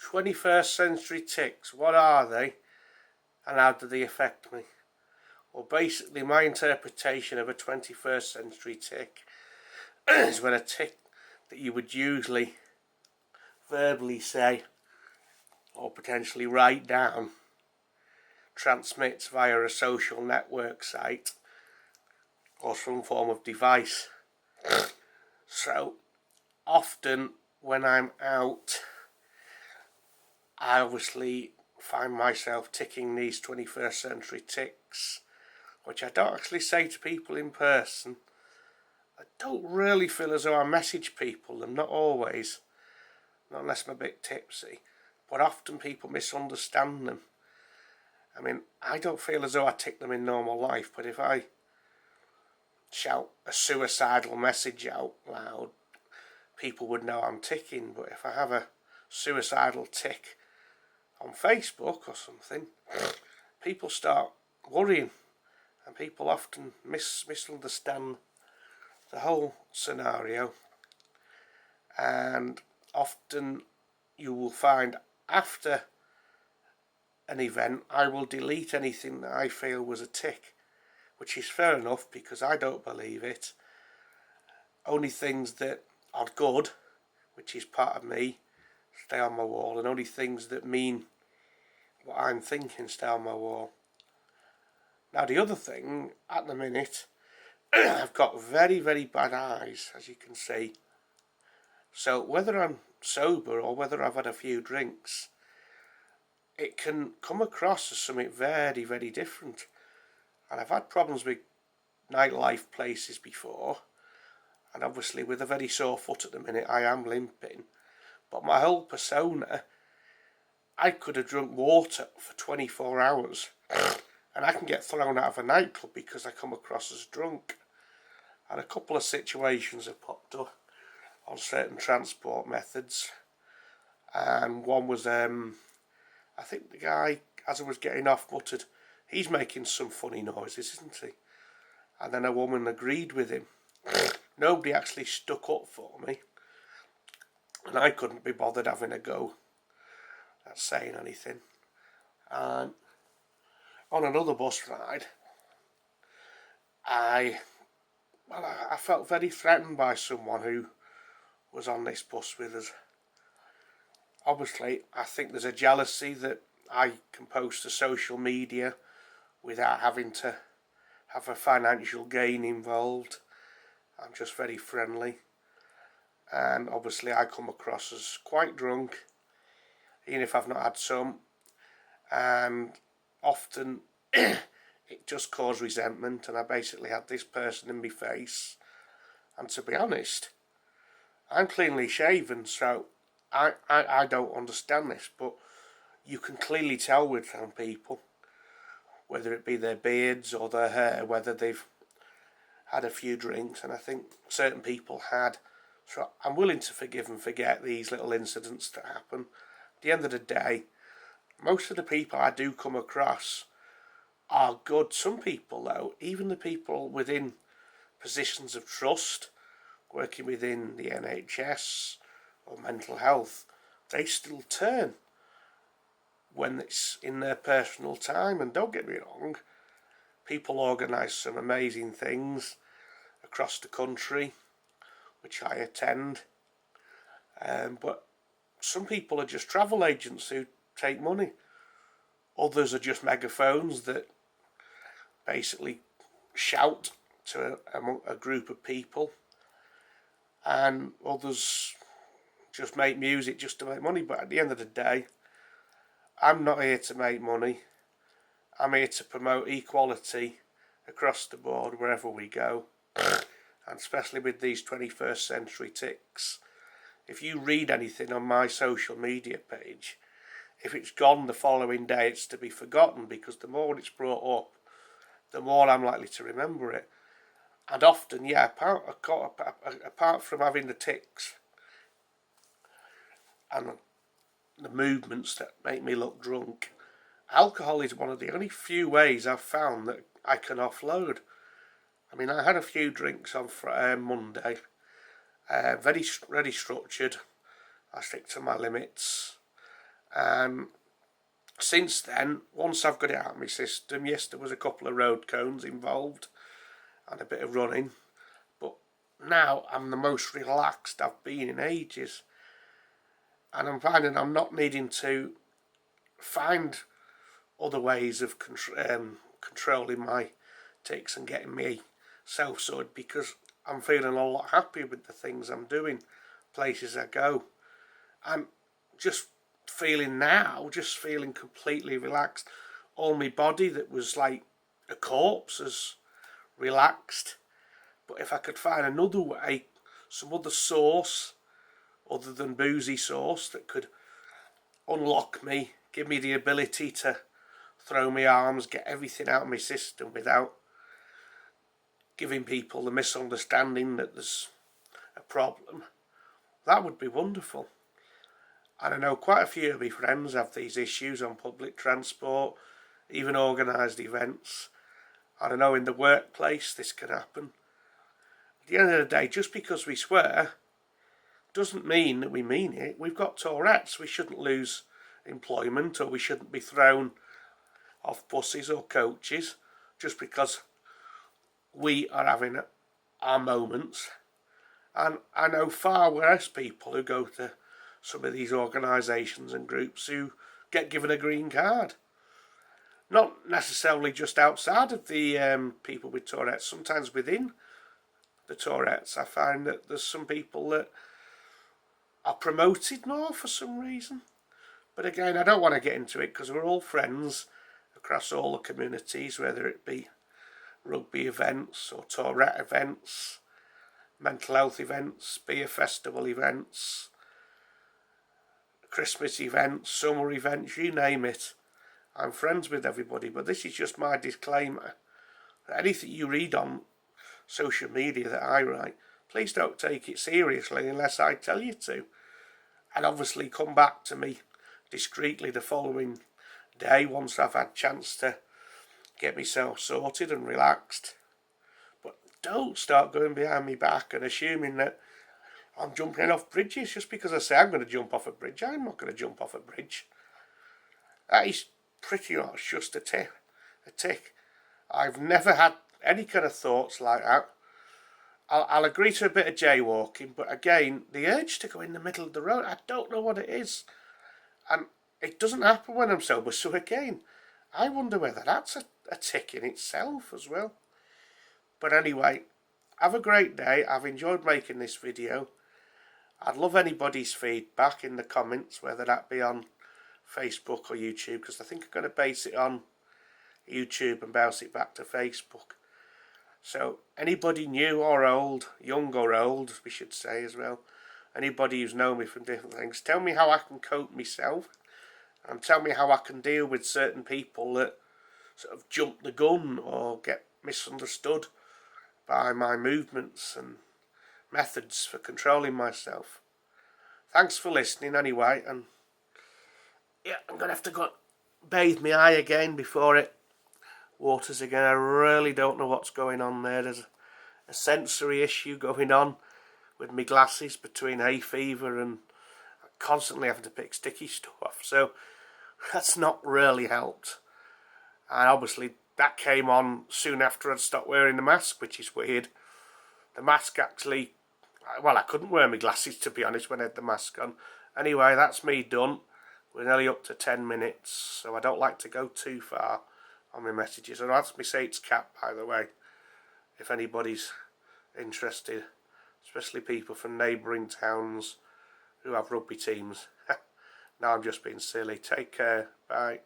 21st century tics, what are they and how do they affect me? Well, basically my interpretation of a 21st century tic is when a tic that you would usually verbally say or potentially write down transmits via a social network site or some form of device. So often when I'm out, I obviously find myself ticking these 21st century tics, which I don't actually say to people in person. I don't really feel as though I message people them, not always, not unless I'm a bit tipsy, but often people misunderstand them. I mean, I don't feel as though I tick them in normal life, but if I shout a suicidal message out loud, people would know I'm ticking. But if I have a suicidal tic on Facebook or something, people start worrying, and people often misunderstand the whole scenario. And often you will find after an event I will delete anything that I feel was a tic, which is fair enough because I don't believe it. Only things that are good, which is part of me, stay on my wall, and only things that mean what I'm thinking stay on my wall. Now the other thing, at the minute, I've got very, very bad eyes, as you can see. So whether I'm sober or whether I've had a few drinks, it can come across as something very, very different. And I've had problems with nightlife places before, and obviously with a very sore foot at the minute I am limping, but my whole persona, I could have drunk water for 24 hours and I can get thrown out of a nightclub because I come across as drunk. And a couple of situations have popped up on certain transport methods, and one was I think the guy, as I was getting off, muttered, "He's making some funny noises, isn't he?" And then a woman agreed with him. Nobody actually stuck up for me, and I couldn't be bothered having a go at saying anything. And on another bus ride, I felt very threatened by someone who was on this bus with us. Obviously, I think there's a jealousy that I can post to social media without having to have a financial gain involved. I'm just very friendly, and obviously I come across as quite drunk, even if I've not had some, and often it just caused resentment, and I basically had this person in my face. And to be honest, I'm cleanly shaven, so I don't understand this, but you can clearly tell with some people, whether it be their beards or their hair, whether they've had a few drinks, and I think certain people had. So I'm willing to forgive and forget these little incidents that happen. At the end of the day, most of the people I do come across are good. Some people, though, even the people within positions of trust, working within the NHS or mental health, they still turn when it's in their personal time. And don't get me wrong, people organise some amazing things across the country, which I attend, but some people are just travel agents who take money. Others are just megaphones that basically shout to a group of people, and others just make music just to make money. But at the end of the day, I'm not here to make money. I'm here to promote equality across the board wherever we go, and especially with these 21st century tics. If you read anything on my social media page, if it's gone the following day, it's to be forgotten, because the more it's brought up, the more I'm likely to remember it. And often, yeah, apart from having the tics and the movements that make me look drunk, alcohol is one of the only few ways I've found that I can offload. I mean, I had a few drinks on Monday, very structured. I stick to my limits, And since then, once I've got it out of my system, yes, there was a couple of road cones involved and a bit of running, but now I'm the most relaxed I've been in ages, and I'm finding I'm not needing to find other ways of controlling my tics and getting me self-sorted, because I'm feeling a lot happier with the things I'm doing, places I go. I'm just feeling completely relaxed. All my body that was like a corpse is relaxed. But if I could find another way, some other source other than boozy source that could unlock me, give me the ability to throw my arms, get everything out of my system without giving people the misunderstanding that there's a problem, that would be wonderful. And I know quite a few of my friends have these issues on public transport, even organised events. And I know in the workplace this can happen. At the end of the day, just because we swear doesn't mean that we mean it. We've got Tourette's. We shouldn't lose employment, or we shouldn't be thrown off buses or coaches just because we are having our moments. And I know far worse people who go to some of these organisations and groups who get given a green card. Not necessarily just outside of the people with Tourette's, sometimes within the Tourette's. I find that there's some people that are promoted more for some reason. But again, I don't want to get into it because we're all friends across all the communities, whether it be rugby events or Tourette events, mental health events, beer festival events, Christmas events, summer events, you name it. I'm friends with everybody, but this is just my disclaimer. Anything you read on social media that I write, please don't take it seriously unless I tell you to. And obviously come back to me discreetly the following day once I've had a chance to get myself sorted and relaxed. But don't start going behind my back and assuming that I'm jumping off bridges just because I say I'm going to jump off a bridge. I'm not going to jump off a bridge. That is pretty much just a tick. I've never had any kind of thoughts like that. I'll agree to a bit of jaywalking, but again, the urge to go in the middle of the road, I don't know what it is. And it doesn't happen when I'm sober, so again, I wonder whether that's a tick in itself as well. But anyway, have a great day. I've enjoyed making this video. I'd love anybody's feedback in the comments, whether that be on Facebook or YouTube, because I think I'm going to base it on YouTube and bounce it back to Facebook. So anybody new or old, young or old, we should say as well, anybody who's known me from different things, tell me how I can cope myself, and tell me how I can deal with certain people that sort of jump the gun or get misunderstood by my movements and methods for controlling myself. Thanks for listening anyway, and yeah, I'm going to have to go bathe my eye again before it waters again. I really don't know what's going on there. There's a sensory issue going on with my glasses between hay fever and constantly having to pick sticky stuff off, so that's not really helped. And obviously that came on soon after I'd stopped wearing the mask, which is weird. The mask actually, well, I couldn't wear my glasses to be honest when I had the mask on. Anyway, that's me done. We're nearly up to 10 minutes, so I don't like to go too far on my messages. And that's my Saints cap, by the way, if anybody's interested, especially people from neighbouring towns who have rugby teams. Now I'm just being silly. Take care. Bye.